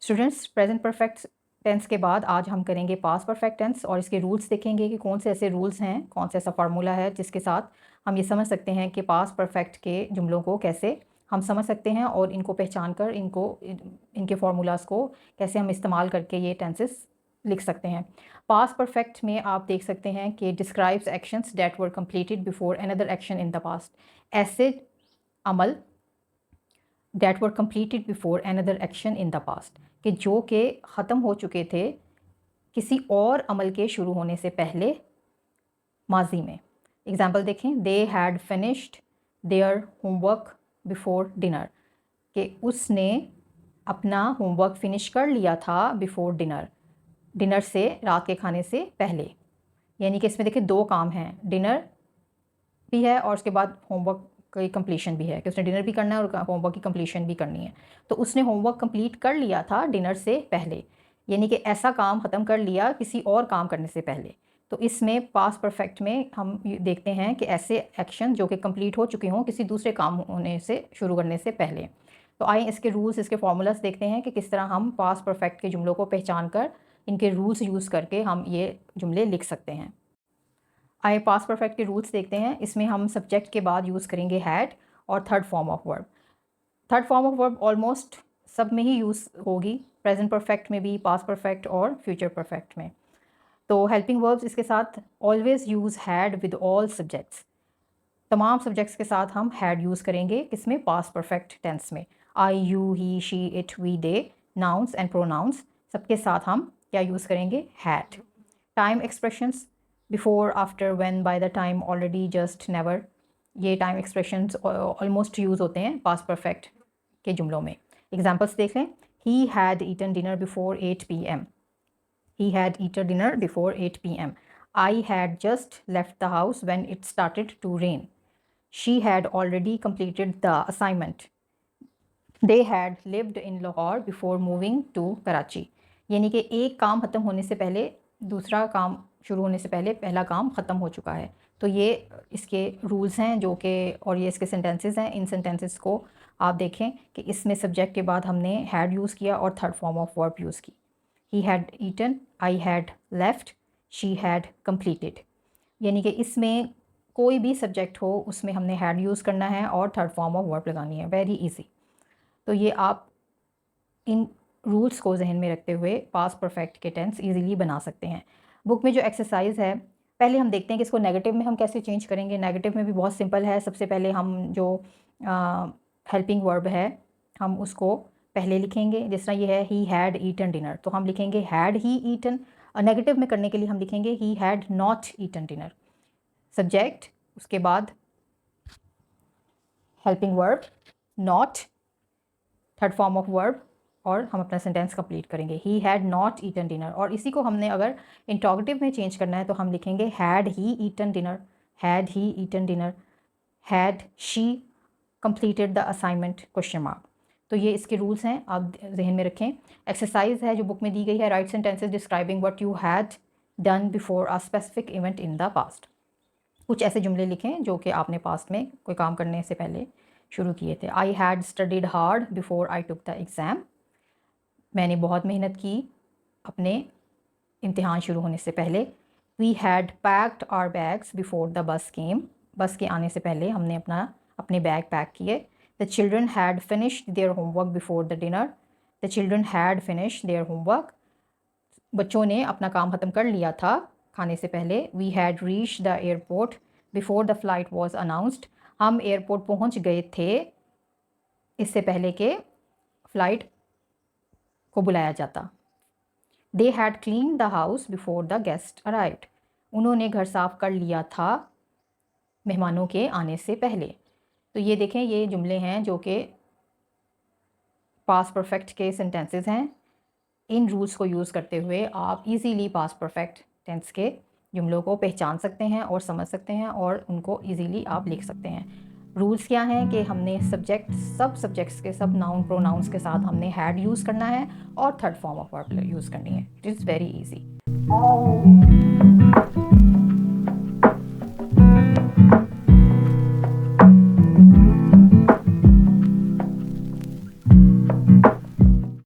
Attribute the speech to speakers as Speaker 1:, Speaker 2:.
Speaker 1: Students, present perfect tense के बाद आज हम करेंगे पास्ट परफेक्ट टेंस और इसके रूल्स देखेंगे कि कौन से ऐसे रूल्स हैं, कौन सा ऐसा फार्मूला है जिसके साथ हम ये समझ सकते हैं कि पास्ट परफेक्ट के जुमलों को कैसे हम समझ सकते हैं और इनको पहचान कर इनके फार्मूलाज को कैसे हम इस्तेमाल करके ये टेंसेस लिख सकते हैं। पास्ट परफेक्ट में आप देख सकते हैं कि describes actions that were completed before another action in the past. ऐसे अमल that were completed before another action in the past कि जो कि ख़त्म हो चुके थे किसी और अमल के शुरू होने से पहले माजी में। एग्ज़ाम्पल देखें, they had finished their homework before dinner कि उसने अपना होमवर्क फिनिश कर लिया था बिफोर डिनर, डिनर से रात के खाने से पहले। यानी कि इसमें देखिए दो काम हैं, डिनर भी है और उसके बाद होमवर्क की कंप्लीशन भी है कि उसने डिनर भी करना है और होमवर्क की कंप्लीशन भी करनी है। तो उसने होमवर्क कंप्लीट कर लिया था डिनर से पहले, यानी कि ऐसा काम ख़त्म कर लिया किसी और काम करने से पहले। तो इसमें पास्ट परफेक्ट में हम देखते हैं कि ऐसे एक्शन जो कि कंप्लीट हो चुके हों किसी दूसरे काम होने से शुरू करने से पहले। तो आइए इसके रूल्स, इसके फार्मूलाज देखते हैं कि किस तरह हम पास्ट परफेक्ट के जुमलों को पहचान कर इनके रूल्स यूज़ करके हम ये जुमले लिख सकते हैं। आइए पास्ट परफेक्ट के रूल्स देखते हैं। इसमें हम सब्जेक्ट के बाद यूज़ करेंगे हैड और third form of verb. Third form of verb almost सब में ही यूज़ होगी, प्रेजेंट परफेक्ट में भी, पास्ट परफेक्ट और फ्यूचर परफेक्ट में। तो हेल्पिंग वर्ब्स इसके साथ always use had with all subjects. तमाम सब्जेक्ट्स के साथ हम हैड यूज़ करेंगे, किसमें? पास्ट परफेक्ट टेंस में। I, you, he, she, it, we, they, nouns and pronouns सबके साथ हम क्या यूज़ करेंगे? Had. Time expressions before, after, when, by the time, already, just, never, ये टाइम एक्सप्रेशंस ऑलमोस्ट यूज़ होते हैं पास्ट परफेक्ट के जुमलों में। एग्जांपल्स देख लें। He had eaten dinner before 8 PM। He had eaten dinner before 8 PM. I had just left the house when it started to rain. She had already completed the assignment. They had lived in Lahore before moving to Karachi. यानी कि एक काम ख़त्म होने से पहले दूसरा काम शुरू होने से पहले पहला काम ख़त्म हो चुका है। तो ये इसके रूल्स हैं जो कि, और ये इसके सेंटेंसेस हैं। इन सेंटेंसेस को आप देखें कि इसमें सब्जेक्ट के बाद हमने हैड यूज़ किया और third form of verb use की। He had eaten, I had left, she had completed। यानी कि इसमें कोई भी सब्जेक्ट हो उसमें हमने हैड यूज़ करना है और थर्ड फॉर्म ऑफ वर्ब लगानी है। Very easy. तो ये आप इन रूल्स को जहन में रखते हुए पास्ट परफेक्ट के टेंस इजीली बना सकते हैं। बुक में जो एक्सरसाइज है, पहले हम देखते हैं कि इसको नेगेटिव में हम कैसे चेंज करेंगे। नेगेटिव में भी बहुत सिंपल है। सबसे पहले हम जो हेल्पिंग वर्ब है हम उसको पहले लिखेंगे। जिस तरह ये है ही हैड ईटन डिनर, तो हम लिखेंगे हैड ही ईटन। और नेगेटिव में करने के लिए हम लिखेंगे he had not eaten dinner. Subject, उसके बाद helping verb, not, third form of verb, और हम अपना सेंटेंस कंप्लीट करेंगे he had not eaten dinner. और इसी को हमने अगर इंटरोगेटिव में चेंज करना है तो हम लिखेंगे had he eaten dinner, had he eaten dinner, had she completed the assignment, question mark. तो ये इसके रूल्स हैं, आप जहन में रखें। एक्सरसाइज है जो बुक में दी गई है, right sentences describing what you had done before a specific event in the past. कुछ ऐसे जुमले लिखें जो कि आपने पास्ट में कोई काम करने से पहले शुरू किए थे। I had studied hard before I took the exam. मैंने बहुत मेहनत की अपने इम्तिहान शुरू होने से पहले। We had packed our bags before the bus came. बस के आने से पहले हमने अपने बैग पैक किए। The children had finished their homework before the dinner. The children had finished their homework. बच्चों ने अपना काम ख़त्म कर लिया था खाने से पहले। We had reached the airport before the flight was announced. हम एयरपोर्ट पहुंच गए थे इससे पहले कि फ़्लाइट को बुलाया जाता। They had cleaned the house before the guest arrived. उन्होंने घर साफ़ कर लिया था मेहमानों के आने से पहले। तो ये देखें, ये जुमले हैं जो कि पास्ट परफेक्ट के सेंटेंसेस हैं। इन रूल्स को यूज़ करते हुए आप इजीली पास्ट परफेक्ट टेंस के जुमलों को पहचान सकते हैं और समझ सकते हैं और उनको इजीली आप लिख सकते हैं। रूल्स क्या हैं कि हमने सब सब्जेक्ट्स के, सब नाउन प्रोनाउंस के साथ हमने हैड यूज़ करना है और third form of verb use करनी है। It is very easy.